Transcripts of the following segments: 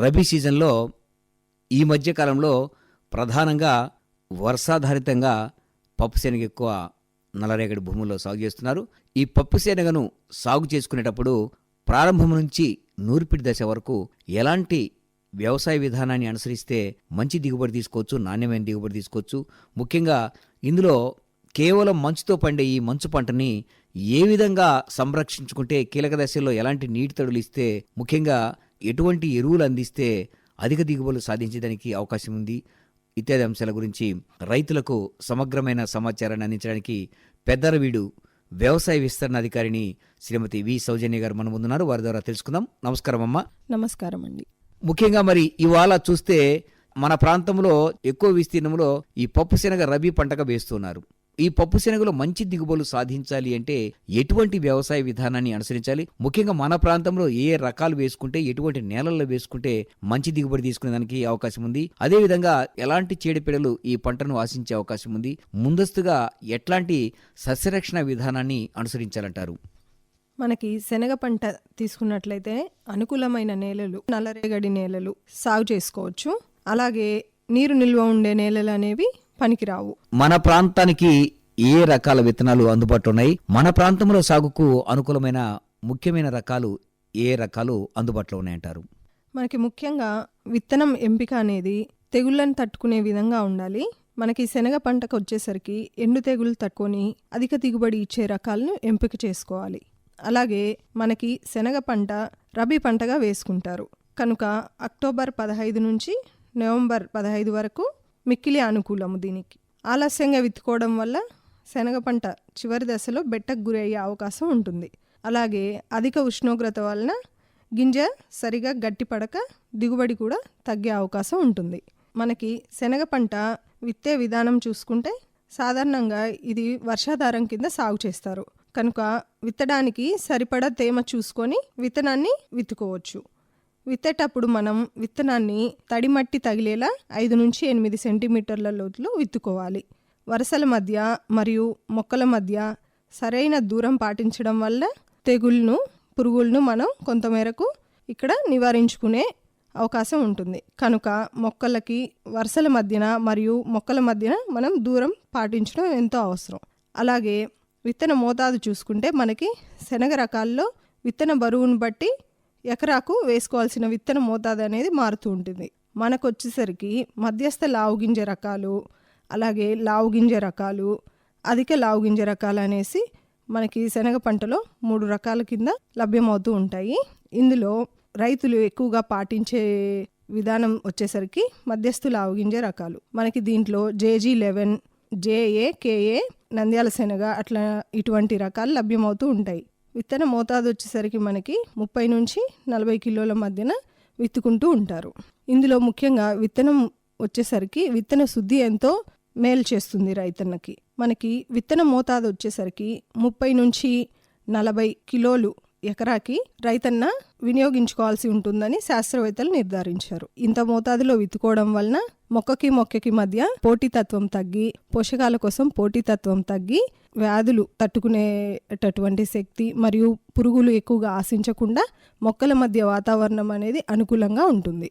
రబీ సీజన్లో ఈ మధ్య కాలంలో ప్రధానంగా వర్షాధారితంగా పప్పుశనగ ఎక్కువ నల్లరేగడి భూముల్లో సాగు చేస్తున్నారు. ఈ పప్పుశనగను సాగు చేసుకునేటప్పుడు ప్రారంభం నుంచి నూర్పిడి దశ వరకు ఎలాంటి వ్యవసాయ విధానాన్ని అనుసరిస్తే మంచి దిగుబడి తీసుకోవచ్చు, నాణ్యమైన దిగుబడి తీసుకోవచ్చు? ముఖ్యంగా ఇందులో కేవలం మంచుతో పండే ఈ మంచు పంటని ఏ విధంగా సంరక్షించుకుంటే, కీలక దశల్లో ఎలాంటి నీటి తడులు ఇస్తే, ముఖ్యంగా ఎటువంటి ఎరువులు అందిస్తే అధిక దిగుబడులు సాధించడానికి అవకాశం ఉంది ఇత్యాది అంశాల గురించి రైతులకు సమగ్రమైన సమాచారాన్ని అందించడానికి పెద్దరవీడు వ్యవసాయ విస్తరణ అధికారిని శ్రీమతి వి సౌజన్య గారు మన ముందున్నారు. వారి ద్వారా తెలుసుకుందాం. నమస్కారం అమ్మా. నమస్కారం అండి. ముఖ్యంగా మరి ఇవాళ చూస్తే మన ప్రాంతంలో ఎక్కువ విస్తీర్ణంలో ఈ పప్పుశనగ రబీ పంటగా వేస్తున్నారు. ఈ పప్పుశనగలో మంచి దిగుబడులు సాధించాలి అంటే ఎటువంటి వ్యవసాయ విధానాన్ని అనుసరించాలి? ముఖ్యంగా మన ప్రాంతంలో ఏ రకాలు వేసుకుంటే, ఎటువంటి నేలల్లో వేసుకుంటే మంచి దిగుబడి తీసుకునే దానికి అవకాశం ఉంది? అదేవిధంగా ఎలాంటి చీడపీడలు ఈ పంటను ఆశించే అవకాశం ఉంది? ముందస్తుగా ఎట్లాంటి సస్యరక్షణ విధానాన్ని అనుసరించాలంటారు? మనకి శనగ పంట తీసుకున్నట్లయితే అనుకూలమైన నేలలు, నల్లరేగడి నేలలు సాగు చేసుకోవచ్చు. అలాగే నీరు నిల్వ ఉండే నేలలు అనేవి పనికిరావు. మన ప్రాంతానికి ఏ రకాల విత్తనాలు అందుబాటులో ఉన్నాయి? మన ప్రాంతంలో సాగుకు అనుకూలమైన ముఖ్యమైన రకాలు ఏ రకాలు అందుబాటులో ఉన్నాయంటారు? మనకి ముఖ్యంగా విత్తనం ఎంపిక అనేది తెగుళ్ళను తట్టుకునే విధంగా ఉండాలి. మనకి శనగ పంటకు వచ్చేసరికి ఎండు తెగులు తట్టుకొని అధిక దిగుబడి ఇచ్చే రకాలను ఎంపిక చేసుకోవాలి. అలాగే మనకి శనగ పంట రబీ పంటగా వేసుకుంటారు కనుక అక్టోబర్ 15 నుంచి నవంబర్ 15 వరకు మిక్కిలి అనుకూలము. దీనికి ఆలస్యంగా విత్తుకోవడం వల్ల శనగ పంట చివరి దశలో బెట్టకు గురయ్యే అవకాశం ఉంటుంది. అలాగే అధిక ఉష్ణోగ్రత వలన గింజ సరిగా గట్టిపడక దిగుబడి కూడా తగ్గే అవకాశం ఉంటుంది. మనకి శనగ పంట విత్తే విధానం చూసుకుంటే సాధారణంగా ఇది వర్షాధారం కింద సాగు చేస్తారు కనుక విత్తడానికి సరిపడా తేమ చూసుకొని విత్తనాన్ని విత్తుకోవచ్చు. విత్తేటప్పుడు మనం విత్తనాన్ని తడి మట్టి తగిలేలా 5 నుంచి 8 సెంటీమీటర్ల లోతులో విత్తుకోవాలి. వరుసల మధ్య మరియు మొక్కల మధ్య సరైన దూరం పాటించడం వల్ల తెగుళ్ళను, పురుగులను మనం కొంతమేరకు ఇక్కడ నివారించుకునే అవకాశం ఉంటుంది. కనుక మొక్కలకి వరుసల మధ్యన మరియు మొక్కల మధ్యన మనం దూరం పాటించడం ఎంతో అవసరం. అలాగే విత్తన మోతాదు చూసుకుంటే మనకి శనగ రకాల్లో విత్తన బరువును బట్టి ఎకరాకు వేసుకోవాల్సిన విత్తన మోతాదు అనేది మారుతూ ఉంటుంది. మనకు వచ్చేసరికి మధ్యస్థ లావుగింజ రకాలు, అలాగే లావుగింజ రకాలు, అధిక లావుగింజ రకాలు అనేసి మనకి శనగ పంటలో 3 రకాల కింద లభ్యమవుతూ ఉంటాయి. ఇందులో రైతులు ఎక్కువగా పాటించే విధానం వచ్చేసరికి మధ్యస్థ లావుగింజ రకాలు. మనకి దీంట్లో JG11, JA, KA, నంద్యాల శనగ అట్లా ఇటువంటి రకాలు లభ్యమవుతూ ఉంటాయి. విత్తన మోతాదు వచ్చేసరికి మనకి 30 నుంచి 40 కిలోల మధ్యన విత్తుకుంటూ ఉంటారు. ఇందులో ముఖ్యంగా విత్తనం వచ్చేసరికి విత్తన శుద్ధి ఎంతో మేలు చేస్తుంది రైతన్నకి. మనకి విత్తన మోతాదు వచ్చేసరికి 30 నుంచి 40 కిలోలు ఎకరాకి రైతన్న వినియోగించుకోవాల్సి ఉంటుందని శాస్త్రవేత్తలు నిర్ధారించారు. ఇంత మోతాదులో విత్తుకోవడం వలన మొక్కకి మధ్య పోటీతత్వం తగ్గి, పోషకాల కోసం పోటీతత్వం తగ్గి, వ్యాధులు తట్టుకునేటటువంటి శక్తి మరియు పురుగులు ఎక్కువగా ఆశించకుండా మొక్కల మధ్య వాతావరణం అనేది అనుకూలంగా ఉంటుంది.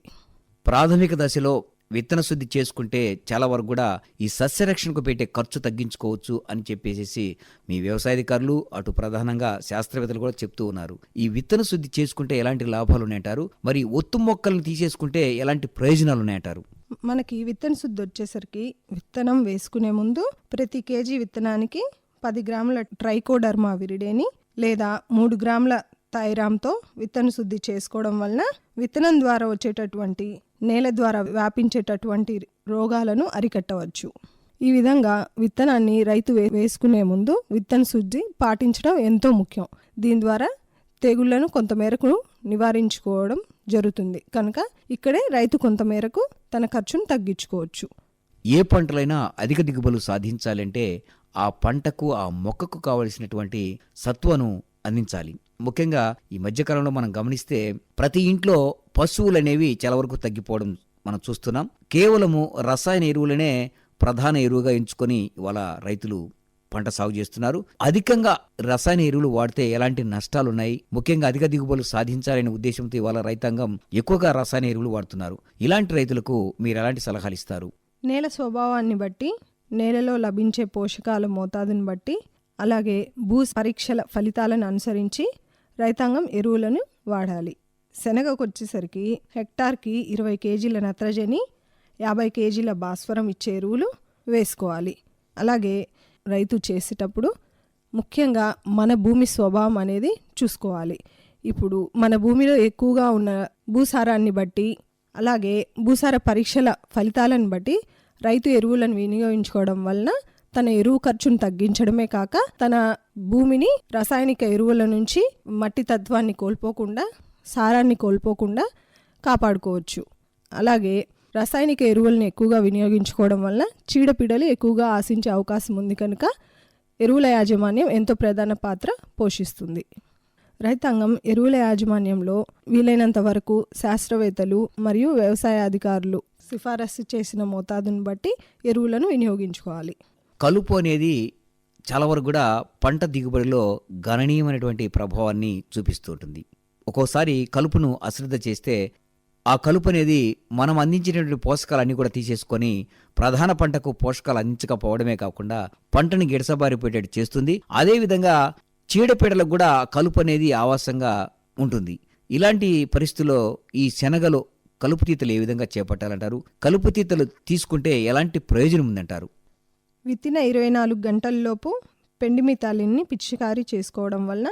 ప్రాథమిక దశలో విత్తన శుద్ధి చేసుకుంటే చాలా వరకు కూడా ఈ సస్యరక్షణకు పెట్టే ఖర్చు తగ్గించుకోవచ్చు అని చెప్పేసి మీ వ్యవసాయాధికారులు, అటు ప్రధానంగా శాస్త్రవేత్తలు కూడా చెప్తూ ఉన్నారు. ఈ విత్తన శుద్ధి చేసుకుంటే ఎలాంటి లాభాలు ఉన్నాయంటారు? మరి ఒత్తు మొక్కలను తీసేసుకుంటే ఎలాంటి ప్రయోజనాలు ఉన్నాయంటారు? మనకి విత్తన శుద్ధి వచ్చేసరికి విత్తనం వేసుకునే ముందు ప్రతి కేజీ విత్తనానికి 10 గ్రాముల ట్రైకోడర్మా విరిడేని లేదా 3 గ్రాముల థైరామ్తో విత్తన శుద్ధి చేసుకోవడం వలన విత్తనం ద్వారా వచ్చేటటువంటి నేల ద్వారా వ్యాపించేటటువంటి రోగాలను అరికట్టవచ్చు. ఈ విధంగా విత్తనాన్ని రైతు వేసుకునే ముందు విత్తన శుద్ధి పాటించడం ఎంతో ముఖ్యం. దీని ద్వారా తెగుళ్లను కొంతమేరకు నివారించుకోవడం జరుగుతుంది కనుక ఇక్కడే రైతు కొంతమేరకు తన ఖర్చును తగ్గించుకోవచ్చు. ఏ పంటలైనా అధిక దిగుబడులు సాధించాలంటే ఆ పంటకు, ఆ మొక్కకు కావలసినటువంటి సత్వను అందించాలి. ముఖ్యంగా ఈ మధ్యకాలంలో మనం గమనిస్తే ప్రతి ఇంట్లో పశువులు అనేవి చాలా వరకు తగ్గిపోవడం మనం చూస్తున్నాం. కేవలము రసాయన ఎరువులనే ప్రధాన ఎరువుగా ఎంచుకొని ఇవాళ రైతులు పంట సాగు చేస్తున్నారు. అధికంగా రసాయన ఎరువులు వాడితే ఎలాంటి నష్టాలున్నాయి, ముఖ్యంగా అధిక దిగుబడులు సాధించాలనే ఉద్దేశంతో ఇవాళ రైతాంగం ఎక్కువగా రసాయన ఎరువులు వాడుతున్నారు. ఇలాంటి రైతులకు మీరు ఎలాంటి సలహాలు ఇస్తారు? నేల స్వభావాన్ని బట్టి, నేలలో లభించే పోషకాల మోతాదుని బట్టి, అలాగే భూ పరీక్షల ఫలితాలను అనుసరించి రైతాంగం ఎరువులను వాడాలి. శనగకు వచ్చేసరికి హెక్టార్కి 20 కేజీల నత్రజని, 50 కేజీల భాస్వరం ఇచ్చే ఎరువులు వేసుకోవాలి. అలాగే రైతు చేసేటప్పుడు ముఖ్యంగా మన భూమి స్వభావం అనేది చూసుకోవాలి. ఇప్పుడు మన భూమిలో ఎక్కువగా ఉన్న భూసారాన్ని బట్టి, అలాగే భూసార పరీక్షల ఫలితాలను బట్టి రైతు ఎరువులను వినియోగించుకోవడం వలన తన ఎరువు ఖర్చును తగ్గించడమే కాక తన భూమిని రసాయనిక ఎరువుల నుంచి మట్టి తత్వాన్ని కోల్పోకుండా, సారాన్ని కోల్పోకుండా కాపాడుకోవచ్చు. అలాగే రసాయనిక ఎరువులను ఎక్కువగా వినియోగించుకోవడం వలన చీడపీడలు ఎక్కువగా ఆశించే అవకాశం ఉంది కనుక ఎరువుల యాజమాన్యం ఎంతో ప్రధాన పాత్ర పోషిస్తుంది. రైతాంగం ఎరువుల యాజమాన్యంలో వీలైనంత వరకు శాస్త్రవేత్తలు మరియు వ్యవసాయ అధికారులు సిఫారసు చేసిన మోతాదును బట్టి ఎరువులను వినియోగించుకోవాలి. కలుపు అనేది చాలా వరకు కూడా పంట దిగుబడిలో గణనీయమైనటువంటి ప్రభావాన్ని చూపిస్తూ ఉంటుంది. ఒక్కోసారి కలుపును అశ్రద్ధ చేస్తే ఆ కలుపు అనేది మనం అందించినటువంటి పోషకాలన్నీ కూడా తీసేసుకొని ప్రధాన పంటకు పోషకాలు అందించకపోవడమే కాకుండా పంటని గిడసబారిపోయేటట్టు చేస్తుంది. అదేవిధంగా చీడపీడలకు కూడా కలుపు అనేది ఆవాసంగా ఉంటుంది. ఇలాంటి పరిస్థితుల్లో ఈ శనగలో కలుపు తీతలు ఏ విధంగా చేపట్టాలంటారు? కలుపు తీతలు తీసుకుంటే ఎలాంటి ప్రయోజనం ఉందంటారు? విత్తిన 24 గంటల్లోపు పెండిమితాలిని పిచికారీ చేసుకోవడం వలన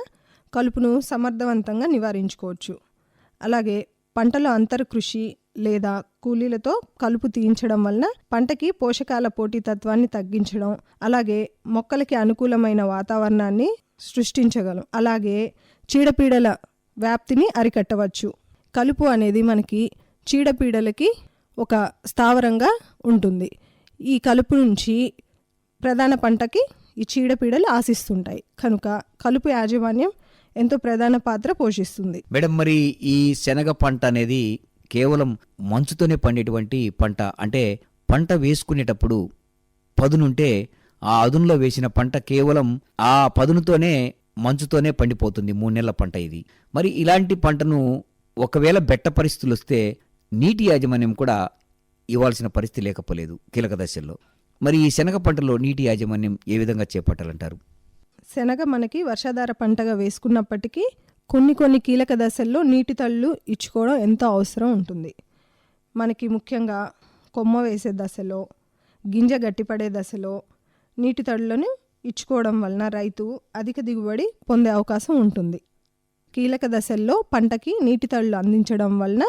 కలుపును సమర్థవంతంగా నివారించుకోవచ్చు. అలాగే పంటలో అంతర్కృషి లేదా కూలీలతో కలుపు తీయించడం వలన పంటకి పోషకాల పోటీతత్వాన్ని తగ్గించడం, అలాగే మొక్కలకి అనుకూలమైన వాతావరణాన్ని సృష్టించగలం. అలాగే చీడపీడల వ్యాప్తిని అరికట్టవచ్చు. కలుపు అనేది మనకి చీడపీడలకి ఒక స్థావరంగా ఉంటుంది. ఈ కలుపు నుంచి ప్రధాన పంటకి ఈ చీడపీడలు ఆశిస్తుంటాయి కనుక కలుపు యాజమాన్యం ఎంతో ప్రధాన పాత్ర పోషిస్తుంది. మేడం, మరి ఈ శనగ పంట అనేది కేవలం మంచుతోనే పండేటువంటి పంట, అంటే పంట వేసుకునేటప్పుడు పదునుంటే ఆ అదునులో వేసిన పంట కేవలం ఆ పదునుతోనే మంచుతోనే పండిపోతుంది. 3 నెలల పంట ఇది. మరి ఇలాంటి పంటను ఒకవేళ బెట్ట పరిస్థితులు వస్తే నీటి యాజమాన్యం కూడా ఇవ్వాల్సిన పరిస్థితి లేకపోలేదు కీలక దశల్లో. మరి ఈ శనగ పంటలో నీటి యాజమాన్యం ఏ విధంగా చేపట్టాలంటారు? శనగ మనకి వర్షాధార పంటగా వేసుకున్నప్పటికీ కొన్ని కీలక దశల్లో నీటి తళ్ళు ఇచ్చుకోవడం ఎంతో అవసరం ఉంటుంది. మనకి ముఖ్యంగా కొమ్మ వేసే దశలో, గింజ గట్టిపడే దశలో నీటి తళ్ళను ఇచ్చుకోవడం వలన రైతు అధిక దిగుబడి పొందే అవకాశం ఉంటుంది. కీలక దశల్లో పంటకి నీటి తళ్ళు అందించడం వలన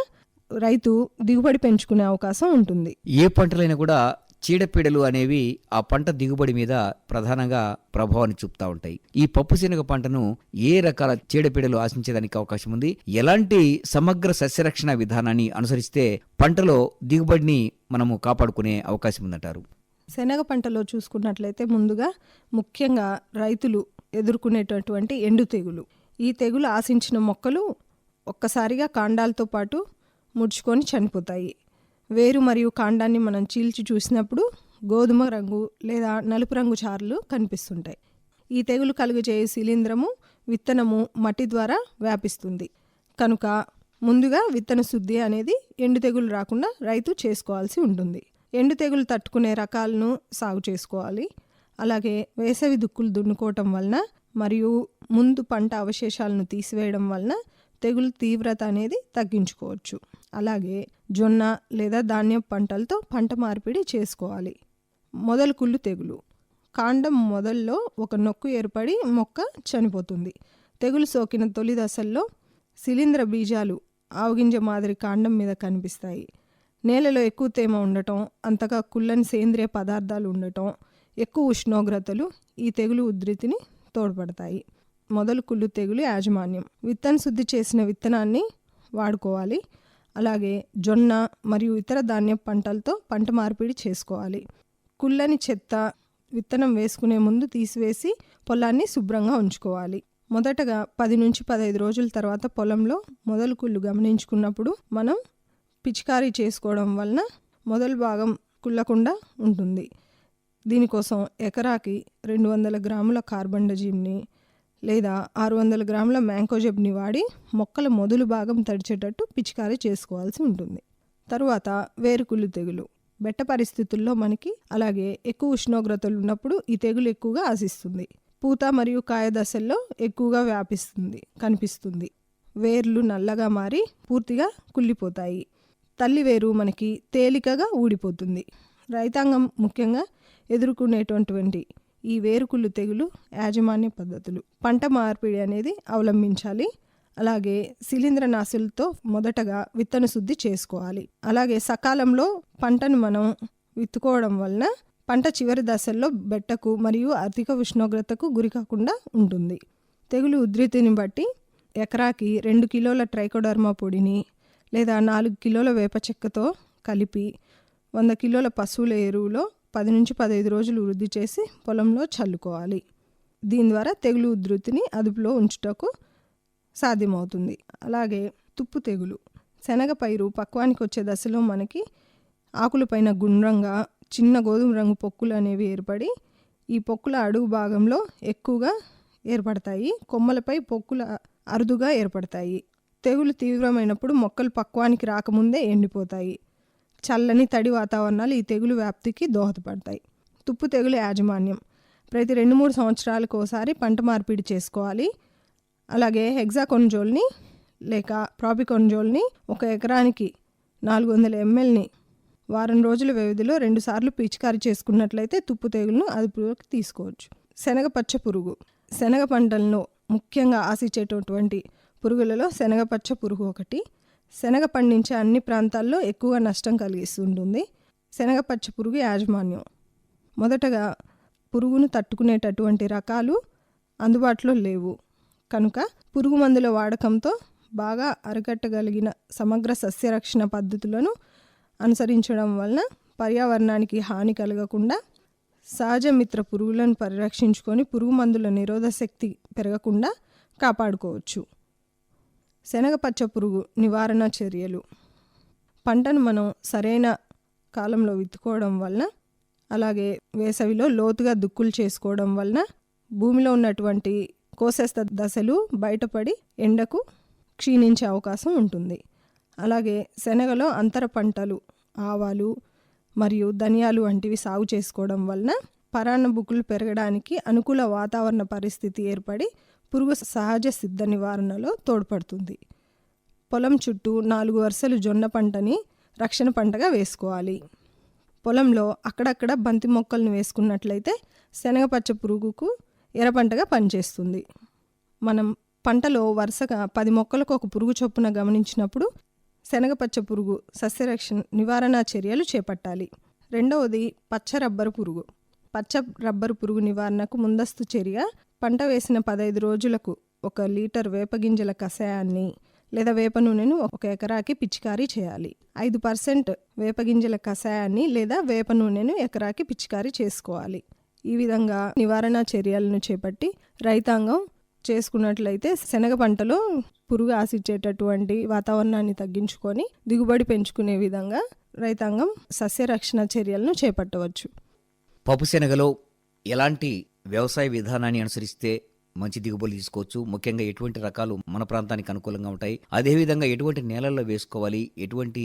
రైతు దిగుబడి పెంచుకునే అవకాశం ఉంటుంది. ఏ పంటలైనా కూడా చీడపీడలు అనేవి ఆ పంట దిగుబడి మీద ప్రధానంగా ప్రభావాన్ని చూపుతూ ఉంటాయి. ఈ పప్పు శనగ పంటను ఏ రకాల చీడపీడలు ఆశించేదానికి అవకాశం ఉంది? ఎలాంటి సమగ్ర సస్యరక్షణ విధానాన్ని అనుసరిస్తే పంటలో దిగుబడిని మనము కాపాడుకునే అవకాశం ఉందంటారు? శనగ పంటలో చూసుకున్నట్లయితే ముందుగా ముఖ్యంగా రైతులు ఎదుర్కొనేటటువంటి ఎండు తెగులు. ఈ తెగులు ఆశించిన మొక్కలు ఒక్కసారిగా కాండాలతో పాటు ముడుచుకొని చనిపోతాయి. వేరు మరియు కాండాన్ని మనం చీల్చి చూసినప్పుడు గోధుమ రంగు లేదా నలుపు రంగు చారలు కనిపిస్తుంటాయి. ఈ తెగులు కలుగజేయే శిలీంధ్రము విత్తనము మట్టి ద్వారా వ్యాపిస్తుంది కనుక ముందుగా విత్తన శుద్ధి అనేది ఎండు తెగులు రాకుండా రైతు చేసుకోవాల్సి ఉంటుంది. ఎండు తెగులు తట్టుకునే రకాలను సాగు చేసుకోవాలి. అలాగే వేసవి దుక్కులు దున్నుకోవటం వలన మరియు ముందు పంట అవశేషాలను తీసివేయడం వలన తెగులు తీవ్రత అనేది తగ్గించుకోవచ్చు. అలాగే జొన్న లేదా ధాన్యం పంటలతో పంట మార్పిడి చేసుకోవాలి. మొదలు కుళ్ళు తెగులు. కాండం మొదల్లో ఒక నొక్కు ఏర్పడి మొక్క చనిపోతుంది. తెగులు సోకిన తొలి దశల్లో శిలీంధ్ర బీజాలు ఆవుగింజ మాదిరి కాండం మీద కనిపిస్తాయి. నేలలో ఎక్కువ తేమ ఉండటం, అంతగా కుళ్ళని సేంద్రియ పదార్థాలు ఉండటం, ఎక్కువ ఉష్ణోగ్రతలు ఈ తెగులు ఉధృతిని తోడ్పడతాయి. మొదలు కుళ్ళు తెగులు యాజమాన్యం. విత్తన శుద్ధి చేసిన విత్తనాన్ని వాడుకోవాలి. అలాగే జొన్న మరియు ఇతర ధాన్య పంటలతో పంట మార్పిడి చేసుకోవాలి. కుళ్ళని చెత్త విత్తనం వేసుకునే ముందు తీసివేసి పొలాన్ని శుభ్రంగా ఉంచుకోవాలి. మొదటగా 10 నుంచి 15 రోజుల తర్వాత పొలంలో మొదలు కుళ్ళు గమనించుకున్నప్పుడు మనం పిచికారీ చేసుకోవడం వలన మొదలు భాగం కుళ్ళకుండా ఉంటుంది. దీనికోసం ఎకరాకి 200 గ్రాముల కార్బండజిమ్ని లేదా 600 గ్రాముల మ్యాంకోజెబ్ని వాడి మొక్కల మొదలు భాగం తడిచేటట్టు పిచికారీ చేసుకోవాల్సి ఉంటుంది. తరువాత వేరుకుళ్ళు తెగులు. బెట్ట పరిస్థితుల్లో మనకి అలాగే ఎక్కువ ఉష్ణోగ్రతలు ఉన్నప్పుడు ఈ తెగులు ఎక్కువగా ఆశిస్తుంది. పూత మరియు కాయ దశల్లో ఎక్కువగా కనిపిస్తుంది. వేర్లు నల్లగా మారి పూర్తిగా కుళ్ళిపోతాయి. తల్లి వేరు మనకి తేలికగా ఊడిపోతుంది. రైతాంగం ముఖ్యంగా ఎదుర్కొనేటటువంటి ఈ వేరుకుళ్ళు తెగులు యాజమాన్య పద్ధతులు, పంట మార్పిడి అనేది అవలంబించాలి. అలాగే శిలీంద్రనాశులతో మొదటగా విత్తన శుద్ధి చేసుకోవాలి. అలాగే సకాలంలో పంటను మనం విత్తుకోవడం వలన పంట చివరి దశల్లో బెట్టకు మరియు అధిక ఉష్ణోగ్రతకు గురి కాకుండా ఉంటుంది. తెగులు ఉధృతిని బట్టి ఎకరాకి 2 కిలోల ట్రైకోడర్మా పొడిని లేదా 4 కిలోల వేప చెక్కతో కలిపి 100 కిలోల పశువుల ఎరువులో 10 నుంచి 15 రోజులు వృద్ధి చేసి పొలంలో చల్లుకోవాలి. దీని ద్వారా తెగులు ఉధృతిని అదుపులో ఉంచుటకు సాధ్యమవుతుంది. అలాగే తుప్పు తెగులు. శనగ పైరు పక్వానికి వచ్చే దశలో మనకి ఆకులపైన గుండ్రంగా చిన్న గోధుమ రంగు పొక్కులు అనేవి ఏర్పడి ఈ పొక్కుల అడుగు భాగంలో ఎక్కువగా ఏర్పడతాయి. కొమ్మలపై పొక్కుల అరుదుగా ఏర్పడతాయి. తెగులు తీవ్రమైనప్పుడు మొక్కలు పక్వానికి రాకముందే ఎండిపోతాయి. చల్లని తడి వాతావరణాలు ఈ తెగులు వ్యాప్తికి దోహదపడతాయి. తుప్పు తెగులు యాజమాన్యం. ప్రతి 2-3 సంవత్సరాలకు ఒకసారి పంట మార్పిడి చేసుకోవాలి. అలాగే హెగ్జాకొనజోల్ని లేక ప్రాపికొనజోల్ని 1 ఎకరానికి 400 mlని వారం రోజుల వ్యవధిలో 2 సార్లు పిచికారీ చేసుకున్నట్లయితే తుప్పు తెగులను అదుపులోకి తీసుకోవచ్చు. శనగ పచ్చ పురుగు. శనగ పంటలను ముఖ్యంగా ఆశించేటటువంటి పురుగులలో శనగ పచ్చ పురుగు ఒకటి. శనగ పండించే అన్ని ప్రాంతాల్లో ఎక్కువగా నష్టం కలిగిస్తుంటుంది. శనగ పచ్చ పురుగు యాజమాన్యం. మొదటగా పురుగును తట్టుకునేటటువంటి రకాలు అందుబాటులో లేవు కనుక పురుగు మందుల వాడకంతో బాగా అరికట్టగలిగిన సమగ్ర సస్యరక్షణ పద్ధతులను అనుసరించడం వలన పర్యావరణానికి హాని కలగకుండా సహజ మిత్ర పురుగులను పరిరక్షించుకొని పురుగు మందుల నిరోధ శక్తి పెరగకుండా కాపాడుకోవచ్చు. శనగ పచ్చ పురుగు నివారణ చర్యలు. పంటను మనం సరైన కాలంలో విత్తుకోవడం వలన అలాగే వేసవిలో లోతుగా దుక్కులు చేసుకోవడం వలన భూమిలో ఉన్నటువంటి కోశస్థ దశలు బయటపడి ఎండకు క్షీణించే అవకాశం ఉంటుంది. అలాగే శనగలో అంతర పంటలు ఆవాలు మరియు ధనియాలు వంటివి సాగు చేసుకోవడం వలన పరాన్నబుక్కులు పెరగడానికి అనుకూల వాతావరణ పరిస్థితి ఏర్పడి పురుగు సహజ సిద్ధ నివారణలో తోడ్పడుతుంది. పొలం చుట్టూ 4 వరుసలు జొన్న పంటని రక్షణ పంటగా వేసుకోవాలి. పొలంలో అక్కడక్కడ బంతి మొక్కలను వేసుకున్నట్లయితే శనగపచ్చ పురుగుకు ఎర్రపంటగా పనిచేస్తుంది. మనం పంటలో వరుసగా 10 మొక్కలకు ఒక పురుగు చొప్పున గమనించినప్పుడు శనగపచ్చ పురుగు సస్యరక్షణ నివారణ చర్యలు చేపట్టాలి. రెండవది పచ్చ రబ్బరు పురుగు. పచ్చ రబ్బరు పురుగు నివారణకు ముందస్తు చర్య పంట వేసిన 15 రోజులకు 1 లీటర్ వేపగింజల కషాయాన్ని లేదా వేప నూనెను 1 ఎకరాకి పిచికారీ చేయాలి. 5% వేపగింజల కషాయాన్ని లేదా వేప నూనెను ఎకరాకి పిచికారీ చేసుకోవాలి. ఈ విధంగా నివారణ చర్యలను చేపట్టి రైతాంగం చేసుకున్నట్లయితే శనగ పంటలో పురుగు ఆశించేటటువంటి వాతావరణాన్ని తగ్గించుకొని దిగుబడి పెంచుకునే విధంగా రైతాంగం సస్యరక్షణ చర్యలను చేపట్టవచ్చు. పప్పు శనగలో ఎలాంటి వ్యవసాయ విధానాన్ని అనుసరిస్తే మంచి దిగుబడి తీసుకోవచ్చు, ముఖ్యంగా ఎటువంటి రకాలు మన ప్రాంతానికి అనుకూలంగా ఉంటాయి, అదేవిధంగా ఎటువంటి నేలల్లో వేసుకోవాలి, ఎటువంటి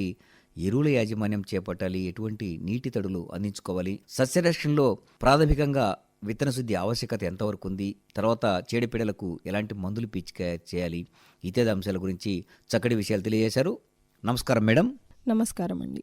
ఎరువుల యాజమాన్యం చేపట్టాలి, ఎటువంటి నీటి తడులు అందించుకోవాలి, సస్యరక్షణలో ప్రాథమికంగా విత్తన శుద్ధి ఆవశ్యకత ఎంతవరకు ఉంది, తర్వాత చీడపీడలకు ఎలాంటి మందులు పిచిక చేయాలి, ఇత్యాది అంశాల గురించి చక్కటి విషయాలు తెలియజేశారు. నమస్కారం మేడం. నమస్కారం అండి.